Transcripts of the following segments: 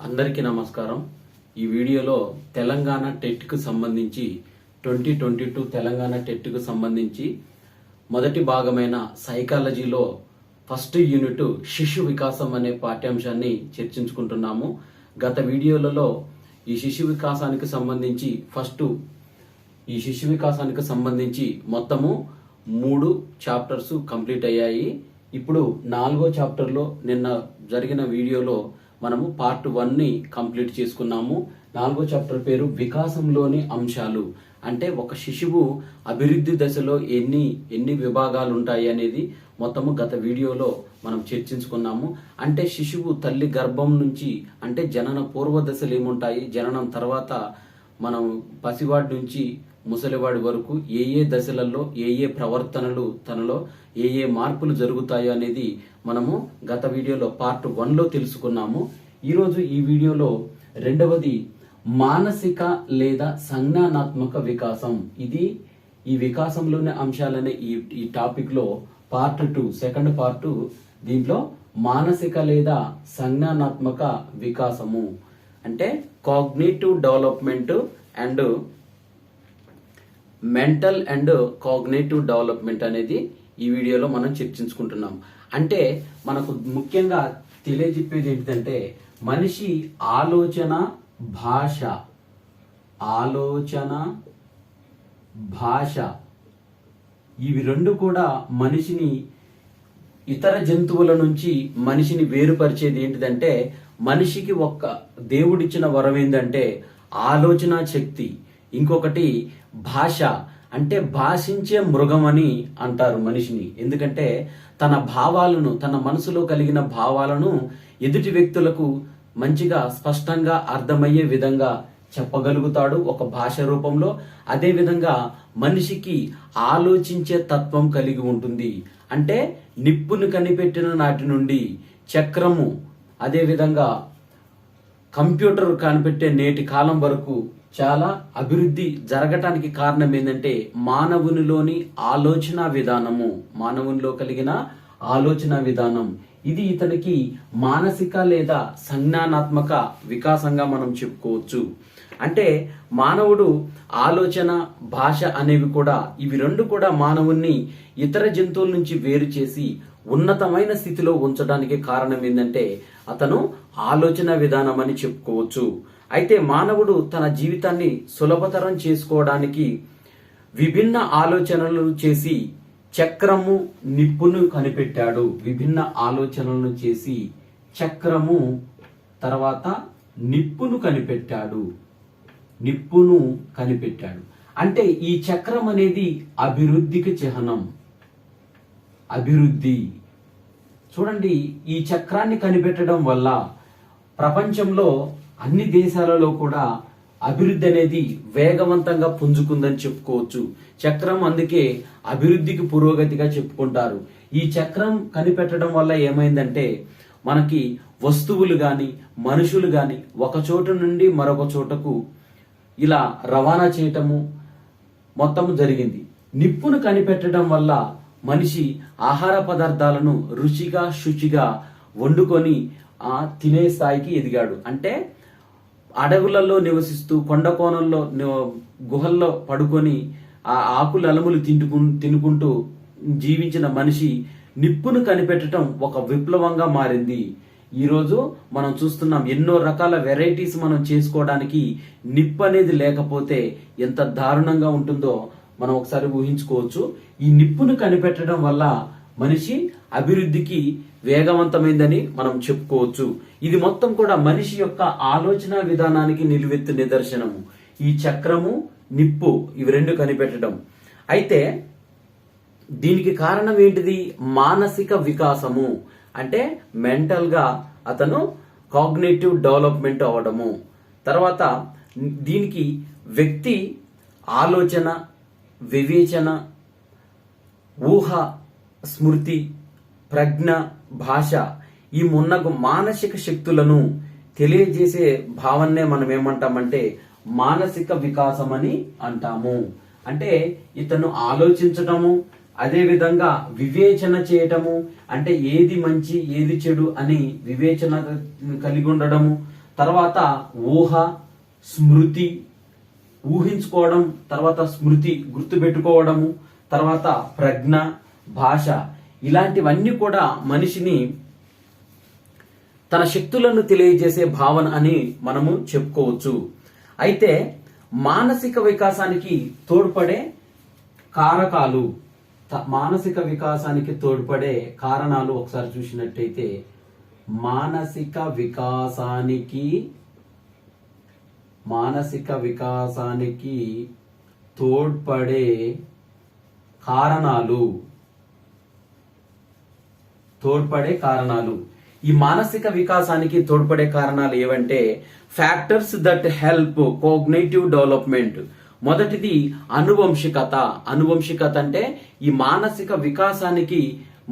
అందరికీ నమస్కారం. ఈ వీడియోలో తెలంగాణ టెట్కు సంబంధించి 2022 తెలంగాణ టెట్కు సంబంధించి మొదటి భాగమైన సైకాలజీలో ఫస్ట్ యూనిట్ శిశు వికాసం అనే పాఠ్యాంశాన్ని చర్చించుకుంటున్నాము. గత వీడియోలలో ఈ శిశు వికాసానికి సంబంధించి మొత్తము 3 చాప్టర్స్ కంప్లీట్ అయ్యాయి. ఇప్పుడు 4వ చాప్టర్లో నిన్న జరిగిన వీడియోలో మనము పార్ట్ 1 ని కంప్లీట్ చేసుకున్నాము. 4వ చాప్టర్ పేరు వికాసంలోని అంశాలు. అంటే ఒక శిశువు అభివృద్ధి దశలో ఎన్ని విభాగాలు ఉంటాయి అనేది మొత్తము గత వీడియోలో మనం చర్చించుకున్నాము. అంటే శిశువు తల్లి గర్భం నుంచి అంటే జనన పూర్వ దశలు ఏముంటాయి, జననం తర్వాత మనం పసివాడి నుంచి ముసలివాడి వరకు ఏ దశలలో ఏ ప్రవర్తనలు తనలో ఏ మార్పులు జరుగుతాయో అనేది మనము గత వీడియోలో పార్ట్ 1లో తెలుసుకున్నాము. ఈరోజు ఈ వీడియోలో రెండవది మానసిక లేదా సంజ్ఞానాత్మక వికాసం. ఇది ఈ వికాసంలోని అంశాలనే ఈ టాపిక్ లో పార్ట్ 2 సెకండ్ పార్ట్. దీంట్లో మానసిక లేదా సంజ్ఞానాత్మక వికాసము అంటే cognitive development and mental and cognitive development అనేది ఈ వీడియోలో మనం చర్చించుకుంటున్నాం. అంటే మనకు ముఖ్యంగా తెలియజెప్పేది ఏంటంటే మనిషి ఆలోచన భాష ఇవి రెండు కూడా మనిషిని ఇతర జంతువుల నుంచి మనిషిని వేరుపరిచేది ఏంటిదంటే మనిషికి ఒక్క దేవుడిచ్చిన వరం ఏంటంటే ఆలోచన శక్తి. ఇంకొకటి భాష అంటే భాషించే మృగం అని అంటారు మనిషిని. ఎందుకంటే తన భావాలను, తన మనసులో కలిగిన భావాలను ఎదుటి వ్యక్తులకు మంచిగా స్పష్టంగా అర్థమయ్యే విధంగా చెప్పగలుగుతాడు ఒక భాష రూపంలో. అదే విధంగా మనిషికి ఆలోచించే తత్వం కలిగి ఉంటుంది. అంటే నిప్పును కనిపెట్టిన నాటి నుండి చక్రము, అదే విధంగా కంప్యూటర్ కనిపెట్టే నేటి కాలం వరకు చాలా అభివృద్ధి జరగటానికి కారణం ఏంటంటే మానవునిలోని ఆలోచన విధానము, మానవునిలో కలిగిన ఆలోచన విధానం. ఇది ఇతనికి మానసిక లేదా సంజ్ఞానాత్మక వికాసంగా మనం చెప్పుకోవచ్చు. అంటే మానవుడు ఆలోచన భాష అనేవి కూడా ఇవి రెండు కూడా మానవుణ్ణి ఇతర జంతువుల నుంచి వేరు చేసి ఉన్నతమైన స్థితిలో ఉంచడానికి కారణం ఏంటంటే అతను ఆలోచన విధానం అని చెప్పుకోవచ్చు. అయితే మానవుడు తన జీవితాన్ని సులభతరం చేసుకోవడానికి విభిన్న ఆలోచనలు చేసి చక్రము నిప్పును కనిపెట్టాడు. విభిన్న ఆలోచనలను చేసి చక్రము తర్వాత నిప్పును కనిపెట్టాడు. అంటే ఈ చక్రం అనేది అభివృద్ధికి చిహ్నం. అభివృద్ధి చూడండి, ఈ చక్రాన్ని కనిపెట్టడం వల్ల ప్రపంచంలో అన్ని దేశాలలో కూడా అభివృద్ధి అనేది వేగవంతంగా పుంజుకుందని చెప్పుకోవచ్చు. చక్రం అందుకే అభివృద్ధికి పురోగతిగా చెప్పుకుంటారు. ఈ చక్రం కనిపెట్టడం వల్ల ఏమైందంటే మనకి వస్తువులు గాని మనుషులు గాని ఒక చోటు నుండి మరొక చోటకు ఇలా రవాణా చేయటము మొత్తం జరిగింది. నిప్పును కనిపెట్టడం వల్ల మనిషి ఆహార పదార్థాలను రుచిగా శుచిగా వండుకొని తినే స్థాయికి ఎదిగాడు. అంటే అడవులలో నివసిస్తూ కొండ కోణంలో గుహల్లో పడుకొని ఆ ఆకులు అలములు తినుకుంటూ జీవించిన మనిషి నిప్పును కనిపెట్టడం ఒక విప్లవంగా మారింది. ఈరోజు మనం చూస్తున్నాం ఎన్నో రకాల వెరైటీస్ మనం చేసుకోవడానికి నిప్పు అనేది లేకపోతే ఎంత దారుణంగా ఉంటుందో మనం ఒకసారి ఊహించుకోవచ్చు. ఈ నిప్పును కనిపెట్టడం వల్ల మనిషి అభివృద్ధికి వేగవంతమైందని మనం చెప్పుకోవచ్చు. ఇది మొత్తం కూడా మనిషి యొక్క ఆలోచన విధానానికి నిలువెత్తు నిదర్శనము. ఈ చక్రము నిప్పు ఇవి రెండు కనిపెట్టడం. అయితే దీనికి కారణం ఏంటిది? మానసిక వికాసము. అంటే మెంటల్ గా అతను కాగ్నిటివ్ డెవలప్మెంట్ అవ్వడము. తర్వాత దీనికి వ్యక్తి ఆలోచన, వివేచన, ఊహ, స్మృతి, ప్రజ్ఞ, భాష ఈ మున్నగు మానసిక శక్తులను తెలియజేసే భావన్నే మనం ఏమంటామంటే మానసిక వికాసం అని అంటాము. అంటే ఇతను ఆలోచించటము, అదే విధంగా వివేచన చేయటము, అంటే ఏది మంచి ఏది చెడు అని వివేచన కలిగి ఉండడము, తర్వాత ఊహ, స్మృతి, ఊహించుకోవడం, తర్వాత స్మృతి గుర్తుపెట్టుకోవడము, తర్వాత ప్రజ్ఞ, భాష, ఇలాంటివన్నీ కూడా మనిషిని తన శక్తులను తెలియజేసే భావన అని మనము చెప్పుకోవచ్చు. అయితే మానసిక వికాసానికి తోడ్పడే కారకాలు, మానసిక వికాసానికి తోడ్పడే కారణాలు ఒకసారి చూసినట్టయితే మానసిక వికాసానికి తోడ్పడే కారణాలు ఈ మానసిక వికాసానికి తోడ్పడే కారణాలు ఏవంటే ఫ్యాక్టర్స్ దట్ హెల్ప్ కోగ్నిటివ్ డెవలప్మెంట్. మొదటిది అనువంశికత. అనువంశికత అంటే ఈ మానసిక వికాసానికి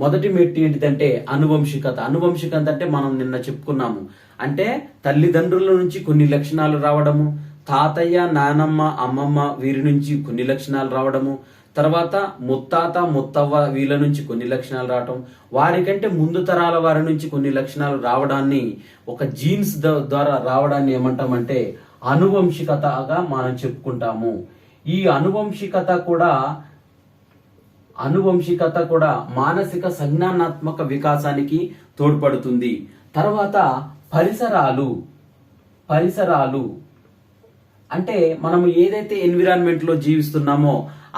మొదటి మెట్టు ఏంటిదంటే అనువంశికత. అనువంశికత అంటే మనం నిన్న చెప్పుకున్నాము, అంటే తల్లిదండ్రుల నుంచి కొన్ని లక్షణాలు రావడము, తాతయ్య, నానమ్మ, అమ్మమ్మ వీరి నుంచి కొన్ని లక్షణాలు రావడము, తర్వాత ముత్తాత, ముత్తవ్వ వీళ్ళ నుంచి కొన్ని లక్షణాలు రావటం, వారికంటే ముందు తరాల వారి నుంచి కొన్ని లక్షణాలు రావడాన్ని, ఒక జీన్స్ ద్వారా రావడాన్ని ఏమంటామంటే అనువంశికతగా మనం చెప్పుకుంటాము. ఈ అనువంశికత కూడా మానసిక సంజ్ఞానాత్మక వికాసానికి తోడ్పడుతుంది. తర్వాత పరిసరాలు అంటే మనము ఏదైతే ఎన్విరాన్మెంట్ లో జీవిస్తున్నామో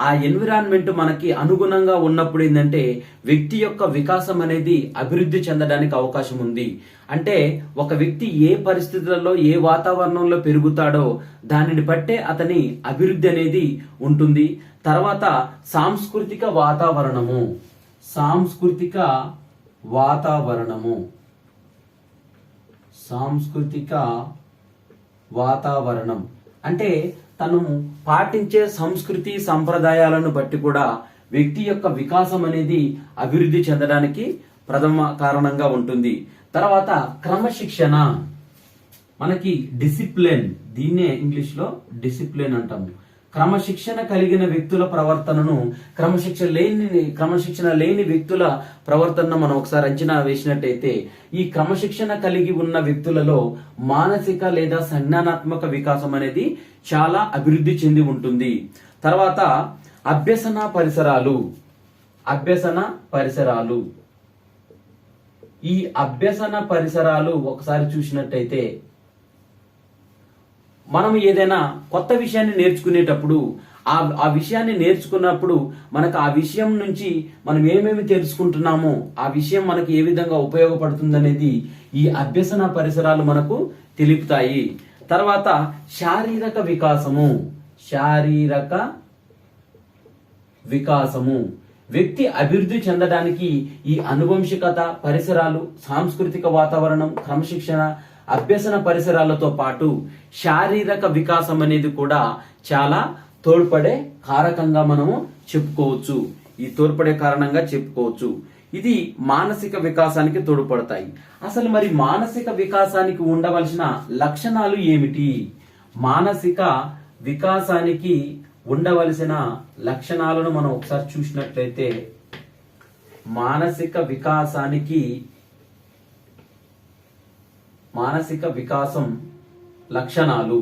ఆ ఎన్విరాన్మెంట్ మనకి అనుగుణంగా ఉన్నప్పుడు ఏంటంటే వ్యక్తి యొక్క వికాసం అనేది అభివృద్ధి చెందడానికి అవకాశం ఉంది. అంటే ఒక వ్యక్తి ఏ పరిస్థితులలో ఏ వాతావరణంలో పెరుగుతాడో దానిని బట్టే అతని అభివృద్ధి అనేది ఉంటుంది. తర్వాత సాంస్కృతిక వాతావరణం అంటే తను పాటించే సంస్కృతి సంప్రదాయాలను బట్టి కూడా వ్యక్తి యొక్క వికాసం అనేది అభివృద్ధి చెందడానికి ప్రథమ కారణంగా ఉంటుంది. తర్వాత క్రమశిక్షణ, మనకి డిసిప్లిన్, దీన్నే ఇంగ్లీష్ లో డిసిప్లిన్ అంటాము. క్రమశిక్షణ కలిగిన వ్యక్తుల ప్రవర్తనను క్రమశిక్షణ లేని వ్యక్తుల ప్రవర్తనను మనం ఒకసారి అంచనా వేసినట్టయితే ఈ క్రమశిక్షణ కలిగి ఉన్న వ్యక్తులలో మానసిక లేదా సంజ్ఞానాత్మక వికాసం అనేది చాలా అభివృద్ధి చెంది ఉంటుంది. తర్వాత అభ్యసన పరిసరాలు ఈ అభ్యసన పరిసరాలు ఒకసారి చూసినట్టయితే మనం ఏదైనా కొత్త విషయాన్ని నేర్చుకునేటప్పుడు ఆ విషయాన్ని నేర్చుకున్నప్పుడు మనకు ఆ విషయం నుంచి మనం ఏమేమి తెలుసుకుంటున్నామో ఆ విషయం మనకి ఏ విధంగా ఉపయోగపడుతుంది అనేది ఈ అభ్యసన పరిసరాలు మనకు తెలుపుతాయి. తర్వాత శారీరక వికాసము వ్యక్తి అభివృద్ధి చెందడానికి ఈ అనువంశికత, పరిసరాలు, సాంస్కృతిక వాతావరణం, క్రమశిక్షణ, అభ్యసన పరిసరాలతో పాటు శారీరక వికాసం అనేది కూడా చాలా తోడ్పడే కారకంగా మనము చెప్పుకోవచ్చు. ఈ తోడ్పడే కారణంగా చెప్పుకోవచ్చు. ఇది మానసిక వికాసానికి తోడ్పడతాయి. అసలు మరి మానసిక వికాసానికి ఉండవలసిన లక్షణాలు ఏమిటి? మానసిక వికాసానికి ఉండవలసిన లక్షణాలను మనం ఒకసారి చూసినట్లయితే మానసిక వికాసం లక్షణాలు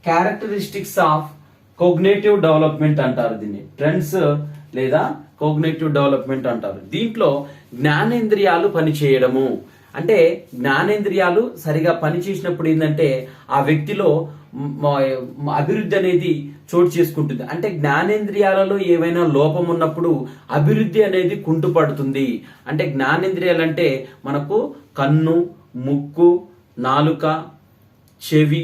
క్యారెక్టరిస్టిక్స్ ఆఫ్ కోగ్నేటివ్ డెవలప్మెంట్ అంటారు. దీన్ని ట్రెండ్స్ లేదా కోగ్నేటివ్ డెవలప్మెంట్ అంటారు. దీంట్లో జ్ఞానేంద్రియాలు పనిచేయడము, అంటే జ్ఞానేంద్రియాలు సరిగా పనిచేసినప్పుడు ఏంటంటే ఆ వ్యక్తిలో అభివృద్ధి అనేది చోటు చేసుకుంటుంది. అంటే జ్ఞానేంద్రియాలలో ఏవైనా లోపం ఉన్నప్పుడు అభివృద్ధి అనేది కుంటుపడుతుంది. అంటే జ్ఞానేంద్రియాలు అంటే మనకు కన్ను, ముక్కు, నాలుక, చెవి,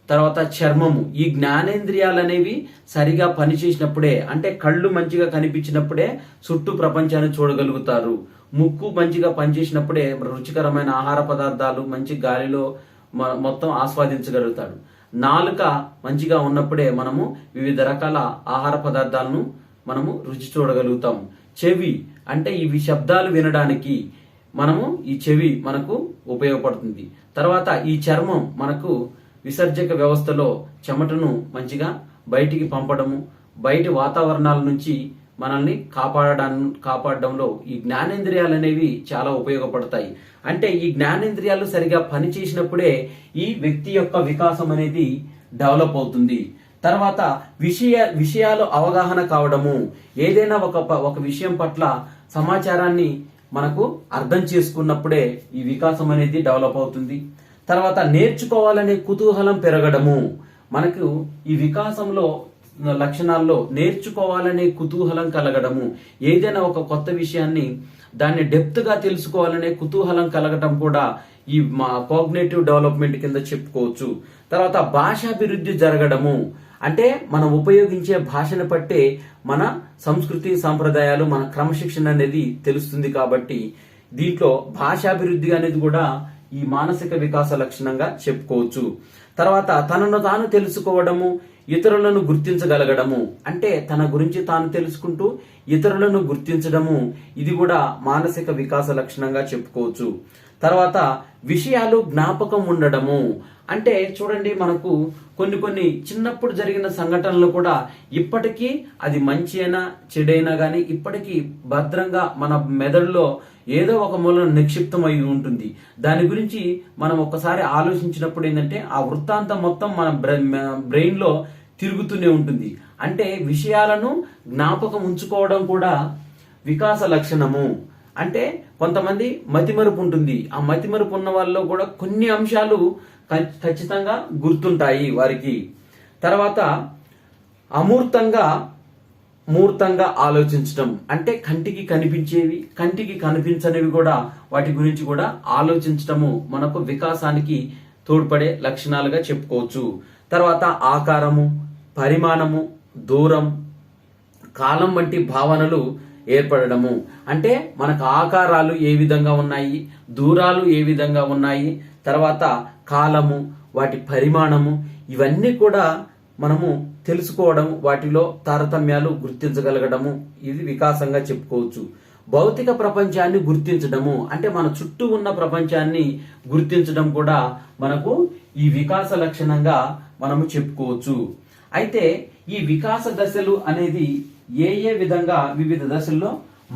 తర్వాత చర్మము, ఈ జ్ఞానేంద్రియాలు అనేవి సరిగా పనిచేసినప్పుడే, అంటే కళ్ళు మంచిగా కనిపించినప్పుడే చుట్టూ ప్రపంచాన్ని చూడగలుగుతారు. ముక్కు మంచిగా పనిచేసినప్పుడే రుచికరమైన ఆహార పదార్థాలు మంచి గాలిలో మొత్తం ఆస్వాదించగలుగుతాడు. నాలుక మంచిగా ఉన్నప్పుడే మనము వివిధ రకాల ఆహార పదార్థాలను మనము రుచి చూడగలుగుతాము. చెవి అంటే ఇవి శబ్దాలు వినడానికి ఈ చెవి మనకు ఉపయోగపడుతుంది. తర్వాత ఈ చర్మం మనకు విసర్జక వ్యవస్థలో చెమటను మంచిగా బయటికి పంపడము, బయటి వాతావరణాల నుంచి మనల్ని కాపాడడంలో ఈ జ్ఞానేంద్రియాలు అనేవి చాలా ఉపయోగపడతాయి. అంటే ఈ జ్ఞానేంద్రియాలు సరిగా పనిచేసినప్పుడే ఈ వ్యక్తి యొక్క వికాసం అనేది డెవలప్ అవుతుంది. తర్వాత విషయాలు అవగాహన కావడము, ఏదైనా ఒక విషయం పట్ల సమాచారాన్ని మనకు అర్థం చేసుకున్నప్పుడే ఈ వికాసం అనేది డెవలప్ అవుతుంది. తర్వాత నేర్చుకోవాలనే కుతూహలం పెరగడము, మనకు ఈ వికాసంలో లక్షణాల్లో నేర్చుకోవాలనే కుతూహలం కలగడము, ఏదైనా ఒక కొత్త విషయాన్ని దాన్ని డెప్త్ గా తెలుసుకోవాలనే కుతూహలం కలగటం కూడా ఈ కాగ్నిటివ్ డెవలప్మెంట్ కింద చెప్పుకోవచ్చు. తర్వాత భాషాభివృద్ధి జరగడము, అంటే మనం ఉపయోగించే భాషను బట్టే మన సంస్కృతి సంప్రదాయాలు, మన క్రమశిక్షణ అనేది తెలుస్తుంది. కాబట్టి దీంట్లో భాషాభివృద్ధి అనేది కూడా ఈ మానసిక వికాస లక్షణంగా చెప్పుకోవచ్చు. తర్వాత తనను తాను తెలుసుకోవడము, ఇతరులను గుర్తించగలగడము, అంటే తన గురించి తాను తెలుసుకుంటూ ఇతరులను గుర్తించడము, ఇది కూడా మానసిక వికాస లక్షణంగా చెప్పుకోవచ్చు. తర్వాత విషయాలు జ్ఞాపకం ఉండడము, అంటే చూడండి మనకు కొన్ని చిన్నప్పుడు జరిగిన సంఘటనలు కూడా ఇప్పటికీ అది మంచి అయినా చెడైనా గానీ ఇప్పటికీ భద్రంగా మన మెదడులో ఏదో ఒక మూలన నిక్షిప్తమై ఉంటుంది. దాని గురించి మనం ఒకసారి ఆలోచించినప్పుడు ఏంటంటే ఆ వృత్తాంతం మొత్తం మన బ్రెయిన్ లో తిరుగుతూనే ఉంటుంది. అంటే విషయాలను జ్ఞాపకం ఉంచుకోవడం కూడా వికాస లక్షణము. అంటే కొంతమంది మతిమరుపు ఉంటుంది, ఆ మతిమరుపు ఉన్న వాళ్ళలో కూడా కొన్ని అంశాలు ఖచ్చితంగా గుర్తుంటాయి వారికి. తర్వాత మూర్తంగా ఆలోచించడం, అంటే కంటికి కనిపించేవి కంటికి కనిపించనివి కూడా వాటి గురించి కూడా ఆలోచించటము మనకు వికాసానికి తోడ్పడే లక్షణాలుగా చెప్పుకోవచ్చు. తర్వాత ఆకారము, పరిమాణము, దూరం, కాలం వంటి భావనలు ఏర్పడము, అంటే మనకు ఆకారాలు ఏ విధంగా ఉన్నాయి, దూరాలు ఏ విధంగా ఉన్నాయి, తర్వాత కాలము, వాటి పరిమాణము, ఇవన్నీ కూడా మనము తెలుసుకోవడం, వాటిలో తారతమ్యాలు గుర్తించగలగడము, ఇది వికాసంగా చెప్పుకోవచ్చు. భౌతిక ప్రపంచాన్ని గుర్తించడము, అంటే మన చుట్టూ ఉన్న ప్రపంచాన్ని గుర్తించడం కూడా మనకు ఈ వికాస లక్షణంగా మనము చెప్పుకోవచ్చు. అయితే ఈ వికాస దశలు అనేది ఏ విధంగా వివిధ దశల్లో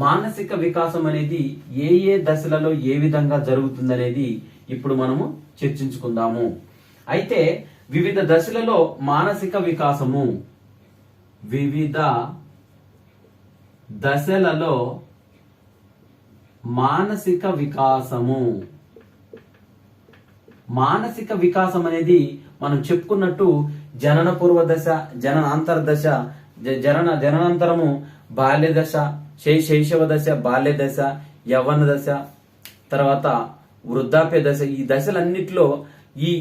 మానసిక వికాసం అనేది ఏ దశలలో ఏ విధంగా జరుగుతుందనేది ఇప్పుడు మనము చర్చించుకుందాము. అయితే వివిధ దశలలో మానసిక వికాసము, వివిధ దశలలో మానసిక వికాసము, మానసిక వికాసం అనేది మనం చెప్పుకున్నట్టు జనన పూర్వ దశ, జననాంతర దశ, జననాంతరము బాల్య దశ, శైశవ దశ, బాల్య దశ, యవ్వన దశ, తర్వాత వృద్ధాప్య దశ, ఈ దశలన్నిటిలో ఈ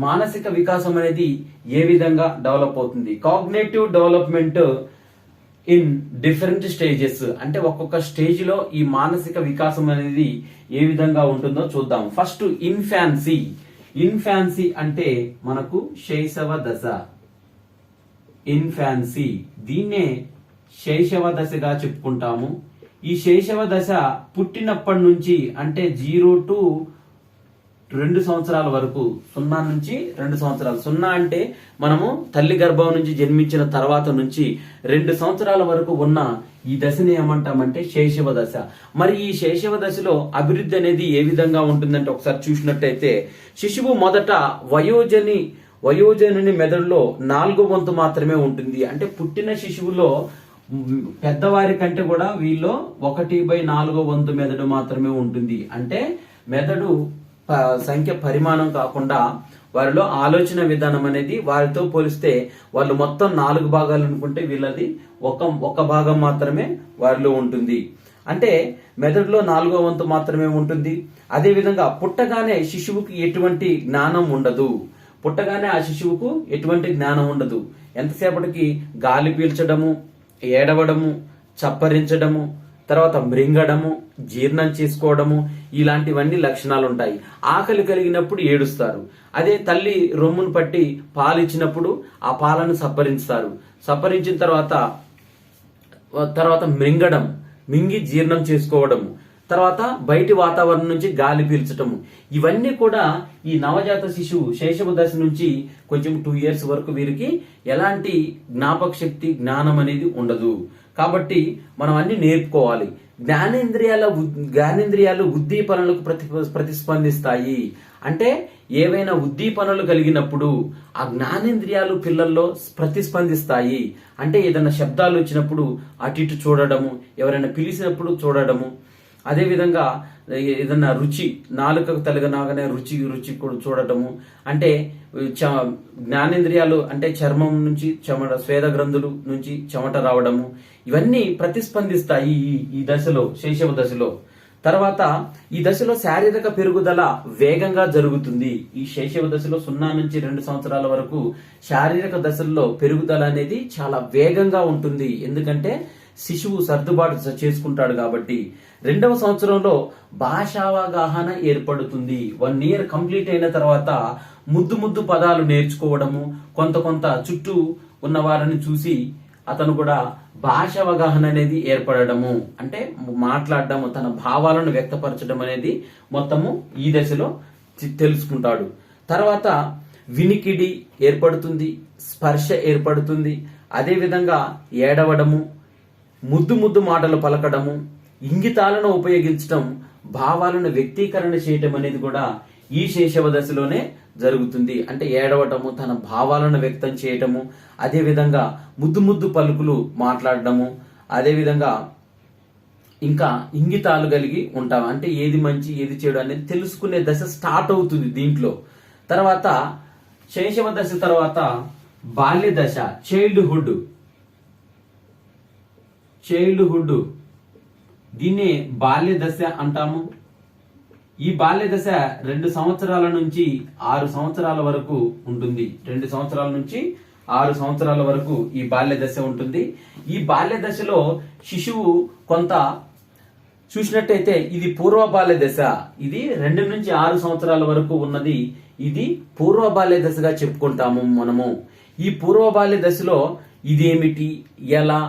మానసిక వికాసం అనేది ఏ విధంగా డెవలప్ అవుతుంది. Cognitive development in different stages, అంటే ఒక్కొక్క స్టేజ్ లో ఈ మానసిక వికాసం అనేది ఏ విధంగా ఉంటుందో చూద్దాం. First infancy. ఇన్ఫాన్సీ అంటే మనకు శైశవ దశ. ఇన్ఫాన్సీ, దీన్నే శైశవ దశగా చెప్పుకుంటాము. ఈ శైశవ దశ పుట్టినప్పటి నుంచి, అంటే 0 to 2 సంవత్సరాల వరకు, 0 నుంచి 2 సంవత్సరాలు. 0 అంటే మనము తల్లి గర్భం నుంచి జన్మించిన తర్వాత నుంచి 2 సంవత్సరాల వరకు ఉన్న ఈ దశని ఏమంటామంటే శైశవ దశ. మరి ఈ శైశవ దశలో అభివృద్ధి అనేది ఏ విధంగా ఉంటుందంటే ఒకసారి చూసినట్టయితే, శిశువు మొదట వయోజనుని మెదడులో 4వ వంతు మాత్రమే ఉంటుంది. అంటే పుట్టిన శిశువులో పెద్దవారి కంటే కూడా వీళ్ళు 1/4వ వంతు మెదడు మాత్రమే ఉంటుంది. అంటే మెదడు సంఖ్య పరిమాణం కాకుండా వారిలో ఆలోచన విధానం అనేది వారితో పోలిస్తే వాళ్ళు మొత్తం 4 భాగాలు అనుకుంటే వీళ్ళది ఒక భాగం మాత్రమే వారిలో ఉంటుంది. అంటే మెదడులో 4వ వంతు మాత్రమే ఉంటుంది. అదే విధంగా పుట్టగానే శిశువుకి ఎటువంటి జ్ఞానం ఉండదు. పుట్టగానే ఆ శిశువుకు ఎటువంటి జ్ఞానం ఉండదు. ఎంతసేపటికి గాలి పీల్చడము, ఏడవడము, చప్పరించడము, తర్వాత మృంగడము, జీర్ణం చేసుకోవడము, ఇలాంటివన్నీ లక్షణాలు ఉంటాయి. ఆకలి కలిగినప్పుడు ఏడుస్తారు. అదే తల్లి రొమ్మును పట్టి పాలు ఇచ్చినప్పుడు ఆ పాలను సప్పరిస్తారు. సప్పరించిన తర్వాత మృంగడం, మింగి జీర్ణం చేసుకోవడము, తర్వాత బయటి వాతావరణం నుంచి గాలి పీల్చటము, ఇవన్నీ కూడా ఈ నవజాత శిశువు శైశవ దశ నుంచి కొంచెం 2 years వరకు వీరికి ఎలాంటి జ్ఞాపక శక్తి జ్ఞానం అనేది ఉండదు. కాబట్టి మనం అన్ని నేర్పుకోవాలి. జ్ఞానేంద్రియాలు ఉద్దీపనలకు ప్రతిస్పందిస్తాయి. అంటే ఏవైనా ఉద్దీపనలు కలిగినప్పుడు ఆ జ్ఞానేంద్రియాలు పిల్లల్లో ప్రతిస్పందిస్తాయి. అంటే ఏదైనా శబ్దాలు వచ్చినప్పుడు అటు ఇటు చూడడము, ఎవరైనా పిలిచినప్పుడు చూడడము, అదేవిధంగా ఏదన్నా రుచి నాలుకకు తలగనాగానే రుచి కూడా చూడటము, అంటే జ్ఞానేంద్రియాలు అంటే చర్మం నుంచి చెమట, స్వేద గ్రంథులు నుంచి చెమట రావడము, ఇవన్నీ ప్రతిస్పందిస్తాయి ఈ దశలో, శైశవ దశలో. తర్వాత ఈ దశలో శారీరక పెరుగుదల వేగంగా జరుగుతుంది. ఈ శైశవ దశలో 0 నుంచి 2 సంవత్సరాల వరకు శారీరక దశల్లో పెరుగుదల అనేది చాలా వేగంగా ఉంటుంది. ఎందుకంటే శిశువు సర్దుబాటు చేసుకుంటాడు కాబట్టి. 2వ సంవత్సరంలో భాషావగాహన ఏర్పడుతుంది. 1 year కంప్లీట్ అయిన తర్వాత ముద్దు పదాలు నేర్చుకోవడము, కొంత చుట్టూ ఉన్న వారిని చూసి అతను కూడా భాష అవగాహన అనేది ఏర్పడము, అంటే మాట్లాడడము, తన భావాలను వ్యక్తపరచడం అనేది మొత్తము ఈ దశలో తెలుసుకుంటాడు. తర్వాత వినికిడి ఏర్పడుతుంది, స్పర్శ ఏర్పడుతుంది, అదేవిధంగా ఏడవడము, ముద్దు మాటలు పలకడము, ఇంగితాలను ఉపయోగించడం, భావాలను వ్యక్తీకరణ చేయటం అనేది కూడా ఈ శైశవ దశలోనే జరుగుతుంది. అంటే ఏడవటము, తన భావాలను వ్యక్తం చేయటము, అదేవిధంగా ముద్దు పలుకులు మాట్లాడటము, అదేవిధంగా ఇంకా ఇంగితాలు కలిగి ఉంటాం. అంటే ఏది మంచి ఏది చెడు అనేది తెలుసుకునే దశ స్టార్ట్ అవుతుంది దీంట్లో. తర్వాత శైశవ దశ తర్వాత బాల్య దశ, చైల్డ్హుడ్. దీన్ని బాల్య దశ అంటాము. ఈ బాల్య దశ 2 సంవత్సరాల నుంచి 6 సంవత్సరాల వరకు ఉంటుంది. 2 సంవత్సరాల నుంచి 6 సంవత్సరాల వరకు ఈ బాల్య దశ ఉంటుంది. ఈ బాల్య దశలో శిశువు కొంత చూసినట్టయితే ఇది పూర్వ బాల్య దశ. ఇది 2 నుంచి 6 సంవత్సరాల వరకు ఉన్నది. ఇది పూర్వ బాల్య దశగా చెప్పుకుంటాము మనము. ఈ పూర్వ బాల్య దశలో ఇదేమిటి, ఎలా,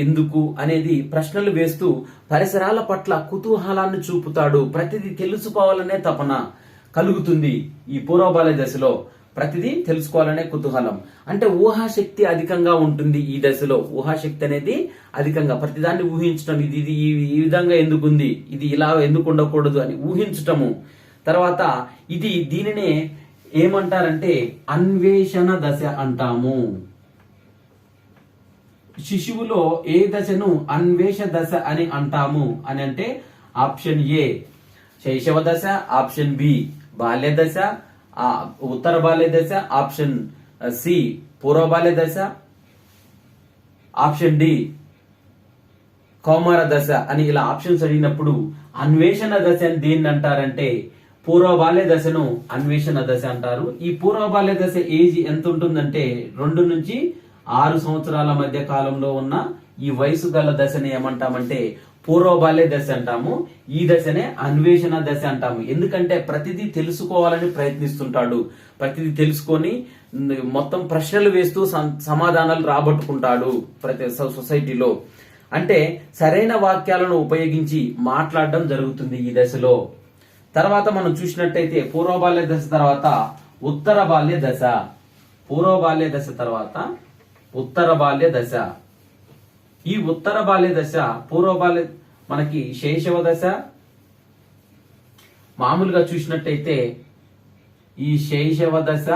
ఎందుకు అనేది ప్రశ్నలు వేస్తూ పరిసరాల పట్ల కుతూహలాన్ని చూపుతాడు. ప్రతిదీ తెలుసుకోవాలనే తపన కలుగుతుంది ఈ పూర్వబాల్య దశలో. ప్రతిదీ తెలుసుకోవాలనే కుతూహలం, అంటే ఊహాశక్తి అధికంగా ఉంటుంది ఈ దశలో. ఊహాశక్తి అనేది అధికంగా, ప్రతిదాన్ని ఊహించటం, ఇది ఈ విధంగా ఎందుకుంది, ఇది ఇలా ఎందుకు ఉండకూడదు అని ఊహించటము. తర్వాత దీనినే ఏమంటారంటే అన్వేషణ దశ అంటాము. శిశువులో ఏ దశను అన్వేష దశ అని అంటాము అని అంటే ఆప్షన్ ఏ శైశవ దశ, ఆప్షన్ బి బాల్య దశ, ఉత్తర బాల్య దశ, ఆప్షన్ సి పూర్వ బాల్య దశ, ఆప్షన్ డి కౌమార దశ అని ఇలా ఆప్షన్స్ అడిగినప్పుడు అన్వేషణ దశ అని దేన్ని అంటారంటే పూర్వ బాల్య దశను అన్వేషణ దశ అంటారు. ఈ పూర్వ బాల్య దశ ఏజ్ ఎంత ఉంటుందంటే 2 నుంచి 6 సంవత్సరాల మధ్య కాలంలో ఉన్న ఈ వయసు గల దశని ఏమంటామంటే పూర్వ బాల్య దశ అంటాము. ఈ దశనే అన్వేషణ దశ అంటాము. ఎందుకంటే ప్రతిదీ తెలుసుకోవాలని ప్రయత్నిస్తుంటాడు. ప్రతిదీ తెలుసుకొని మొత్తం ప్రశ్నలు వేస్తూ సమాధానాలు రాబట్టుకుంటాడు ప్రతి సొసైటీలో. అంటే సరైన వాక్యాలను ఉపయోగించి మాట్లాడడం జరుగుతుంది ఈ దశలో. తర్వాత మనం చూసినట్టయితే పూర్వ బాల్య దశ తర్వాత ఉత్తర బాల్య దశ. పూర్వ బాల్య దశ తర్వాత ఉత్తర బాల్య దశ. ఈ ఉత్తర బాల్య దశ పూర్వ బాల్య మనకి శైశవ దశ. మామూలుగా చూసినట్టయితే ఈ శైశవ దశ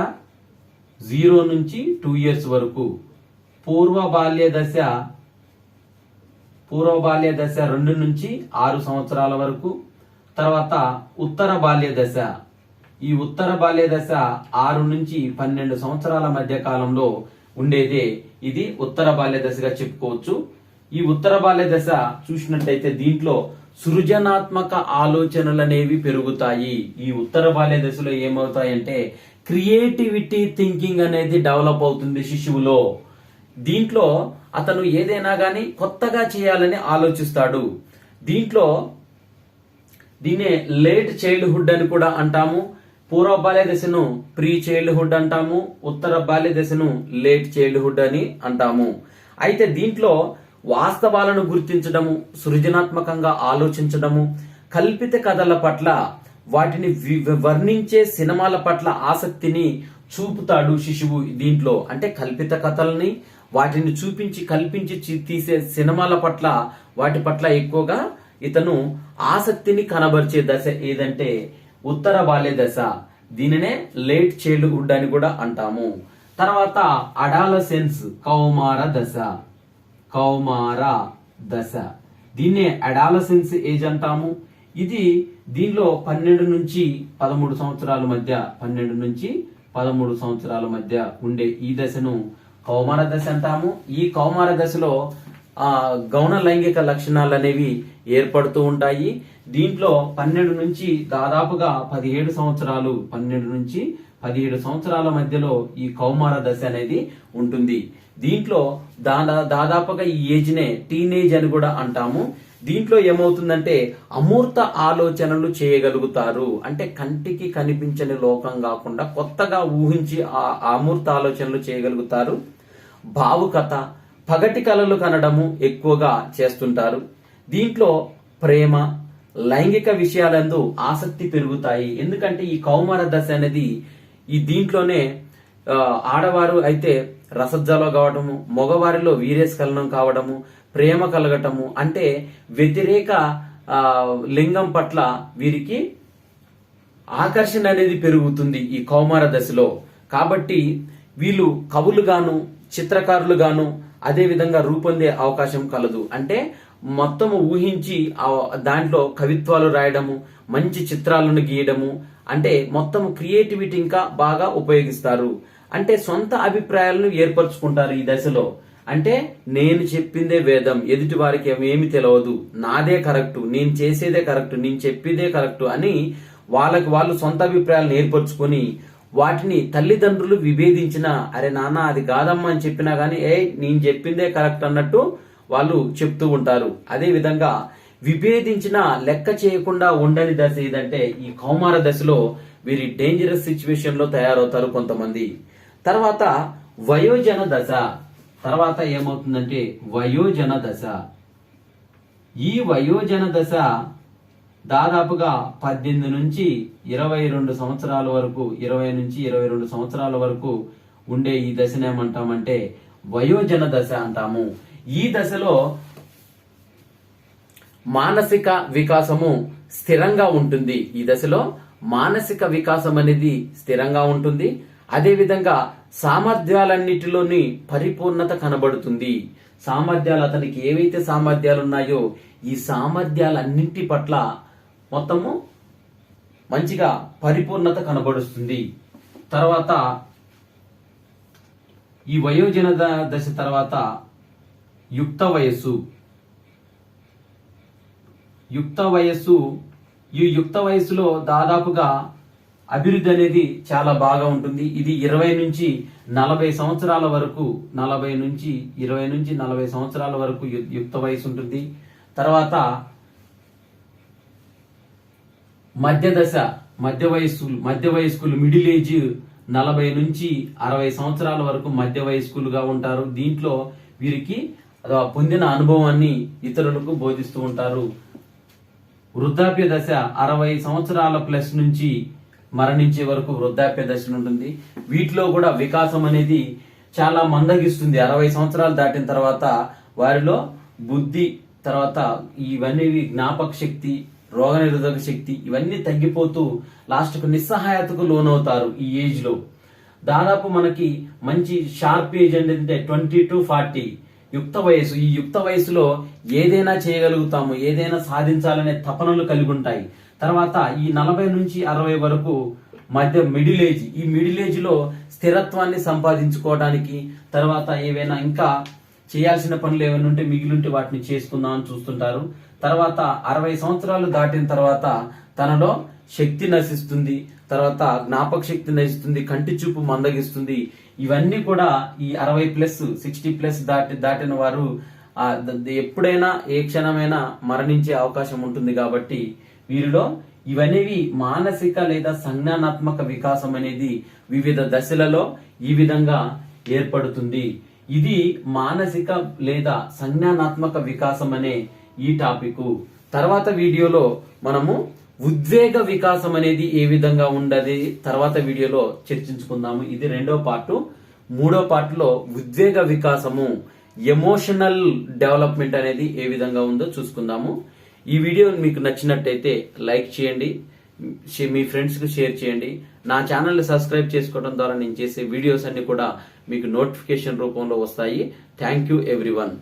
0 నుంచి 2 years వరకు. పూర్వ బాల్య దశ 2 నుంచి 6 సంవత్సరాల వరకు. తర్వాత ఉత్తర బాల్య దశ. ఈ ఉత్తర బాల్య దశ 6 నుంచి 12 సంవత్సరాల మధ్య కాలంలో ఉండేదే ఇది ఉత్తర బాల్య దశగా చెప్పుకోవచ్చు. ఈ ఉత్తర బాల్య దశ చూసినట్టయితే దీంట్లో సృజనాత్మక ఆలోచనలు అనేవి పెరుగుతాయి. ఈ ఉత్తర బాల్య దశలో ఏమవుతాయంటే క్రియేటివిటీ థింకింగ్ అనేది డెవలప్ అవుతుంది శిశువులో. దీంట్లో అతను ఏదైనా గాని కొత్తగా చేయాలని ఆలోచిస్తాడు. దీన్నే లేట్ చైల్డ్హుడ్ అని కూడా అంటాము. పూర్వ బాల్య దశను ప్రీ చైల్డ్హుడ్ అంటాము. ఉత్తర బాల్య దశను లేట్ చైల్డ్హుడ్ అని అంటాము. అయితే దీంట్లో వాస్తవాలను గుర్తించడము, సృజనాత్మకంగా ఆలోచించడము, కల్పిత కథల పట్ల వాటిని వర్ణించే సినిమాల పట్ల ఆసక్తిని చూపుతాడు శిశువు. దీంట్లో అంటే కల్పిత కథల్ని వాటిని చూపించి కల్పించి తీసే సినిమాల పట్ల వాటి పట్ల ఎక్కువగా ఇతను ఆసక్తిని కనబరిచే దశ ఏదంటే ఉత్తర బాల్య దశ. దీనినే లేట్ చైల్డ్హుడ్ అని కూడా అంటాము. తర్వాత అడాలసెన్స్, కౌమార దశ. కౌమార దశ దీన్నే అడాలసెన్స్ ఏజ్ అంటాము. ఇది దీనిలో 12 నుంచి 13 సంవత్సరాల మధ్య 12 నుంచి 13 సంవత్సరాల మధ్య ఉండే ఈ దశను కౌమార దశ అంటాము. ఈ కౌమార దశలో గౌణ లైంగిక లక్షణాలు అనేవి ఏర్పడుతూ ఉంటాయి. దీంట్లో 12 నుంచి దాదాపుగా 17 సంవత్సరాలు 12 నుంచి 17 సంవత్సరాల మధ్యలో ఈ కౌమార దశ అనేది ఉంటుంది. దీంట్లో దాదాపుగా ఈ ఏజ్ నే టీనేజ్ అని కూడా అంటాము. దీంట్లో ఏమవుతుందంటే అమూర్త ఆలోచనలు చేయగలుగుతారు. అంటే కంటికి కనిపించని లోకం కాకుండా కొత్తగా ఊహించి ఆ అమూర్త ఆలోచనలు చేయగలుగుతారు. భావుకత, పగటి కలలు కనడము ఎక్కువగా చేస్తుంటారు. దీంట్లో ప్రేమ, లైంగిక విషయాలందు ఆసక్తి పెరుగుతాయి. ఎందుకంటే ఈ కౌమార దశ అనేది ఈ దీంట్లోనే ఆడవారు అయితే రసజ్జలో కావడము, మగవారిలో వీర్యస్ఖలనం కావడము, ప్రేమ కలగటము, అంటే వ్యతిరేక లింగం పట్ల వీరికి ఆకర్షణ అనేది పెరుగుతుంది ఈ కౌమార దశలో. కాబట్టి వీళ్ళు కవులుగాను చిత్రకారులుగాను అదే విధంగా రూపొందే అవకాశం కలదు. అంటే మొత్తం ఊహించి దాంట్లో కవిత్వాలు రాయడము, మంచి చిత్రాలను గీయడము, అంటే మొత్తం క్రియేటివిటీ ఇంకా బాగా ఉపయోగిస్తారు. అంటే సొంత అభిప్రాయాలను ఏర్పరచుకుంటారు ఈ దశలో. అంటే నేను చెప్పిందే వేదం, ఎదుటి వారికి ఏమి తెలియదు, నాదే కరెక్టు, నేను చేసేదే కరెక్టు, నేను చెప్పేదే కరెక్టు అని వాళ్ళకి వాళ్ళు సొంత అభిప్రాయాలను ఏర్పరచుకొని వాటిని తల్లిదండ్రులు విభేదించిన అరే నాన్న అది కాదమ్మా అని చెప్పినా గానీ నేను చెప్పిందే కరెక్ట్ అన్నట్టు వాళ్ళు చెప్తూ ఉంటారు. అదే విధంగా విభేదించిన లెక్క చేయకుండా ఉండని దశ ఏదంటే ఈ కౌమార దశలో వీరి డేంజరస్ సిచ్యువేషన్ లో తయారవుతారు కొంతమంది. తర్వాత వయోజన దశ. తర్వాత ఏమవుతుందంటే వయోజన దశ. ఈ వయోజన దశ దాదాపుగా 18 నుంచి 22 సంవత్సరాల వరకు 20 నుంచి 22 సంవత్సరాల వరకు ఉండే ఈ దశను ఏమంటామంటే వయోజన దశ అంటాము. ఈ దశలో మానసిక వికాసము స్థిరంగా ఉంటుంది. ఈ దశలో మానసిక వికాసం అనేది స్థిరంగా ఉంటుంది. అదే విధంగా సామర్థ్యాలన్నిటిలోని పరిపూర్ణత కనబడుతుంది. సామర్థ్యాలు అతనికి ఏవైతే సామర్థ్యాలు ఉన్నాయో ఈ సామర్థ్యాలన్నింటి పట్ల మొత్తము మంచిగా పరిపూర్ణత కనబడుతుంది. తర్వాత ఈ వయోజన దశ తర్వాత యుక్త వయస్సు. యుక్త వయస్సు, ఈ యుక్త వయస్సులో దాదాపుగా అభివృద్ధి అనేది చాలా బాగా ఉంటుంది. ఇది 20 నుంచి 40 సంవత్సరాల వరకు 40 నుంచి 40 సంవత్సరాల వరకు యుక్త వయసు ఉంటుంది. తర్వాత మధ్య దశ, మధ్య వయస్కులు మిడిల్ ఏజ్ 40 నుంచి 60 సంవత్సరాల వరకు మధ్య వయస్కులుగా ఉంటారు. దీంట్లో వీరికి పొందిన అనుభవాన్ని ఇతరులకు బోధిస్తూ ఉంటారు. వృద్ధాప్య దశ 60 సంవత్సరాల ప్లస్ నుంచి మరణించే వరకు వృద్ధాప్య దశ ఉంటుంది. వీటిలో కూడా వికాసం అనేది చాలా మందగిస్తుంది. 60 సంవత్సరాలు దాటిన తర్వాత వారిలో బుద్ధి, తర్వాత ఇవన్నీ జ్ఞాపక శక్తి, రోగనిరోధక శక్తి ఇవన్నీ తగ్గిపోతూ లాస్ట్ కు నిస్సహాయతకు లోనవుతారు. ఈ ఏజ్ లో దాదాపు మనకి మంచి షార్ప్ ఏజ్ అంటే 20 to 40 యుక్త వయసు. ఈ యుక్త వయసులో ఏదైనా చేయగలుగుతాము, ఏదైనా సాధించాలనే తపనలు కలిగి ఉంటాయి. తర్వాత ఈ 40 నుంచి 60 వరకు మధ్య మిడిల్ ఏజ్. ఈ మిడిల్ ఏజ్ లో స్థిరత్వాన్ని సంపాదించుకోవడానికి, తర్వాత ఏవైనా ఇంకా చేయాల్సిన పనులు ఏమైనా ఉంటే మిగిలింటే వాటిని చేసుకుందాం అని చూస్తుంటారు. తర్వాత 60 సంవత్సరాలు దాటిన తర్వాత తనలో శక్తి నశిస్తుంది, తర్వాత జ్ఞాపక శక్తి నశిస్తుంది, కంటి చూపు మందగిస్తుంది. ఇవన్నీ కూడా ఈ 60+ 60+ దాటిన వారు ఎప్పుడైనా ఏ క్షణమైనా మరణించే అవకాశం ఉంటుంది. కాబట్టి వీరిలో ఇవనేవి మానసిక లేదా సంజ్ఞానాత్మక వికాసం అనేది వివిధ దశలలో ఈ విధంగా ఏర్పడుతుంది. ఇది మానసిక లేదా సంజ్ఞానాత్మక వికాసం అనే ఈ టాపిక్. తర్వాత వీడియోలో మనము ఉద్వేగ వికాసం అనేది ఏ విధంగా ఉండదు తర్వాత వీడియోలో చర్చించుకుందాము. ఇది రెండో పార్ట్. మూడో పార్ట్ లో ఉద్వేగ వికాసము, ఎమోషనల్ డెవలప్మెంట్ అనేది ఏ విధంగా ఉందో చూసుకుందాము. ఈ వీడియో మీకు నచ్చినట్టయితే లైక్ చేయండి, మీ ఫ్రెండ్స్ కు షేర్ చేయండి. నా ఛానల్ ని సబ్స్క్రైబ్ చేసుకోవడం ద్వారా నేను చేసే వీడియోస్ అన్ని కూడా మీకు నోటిఫికేషన్ రూపంలో వస్తాయి. Thank you everyone.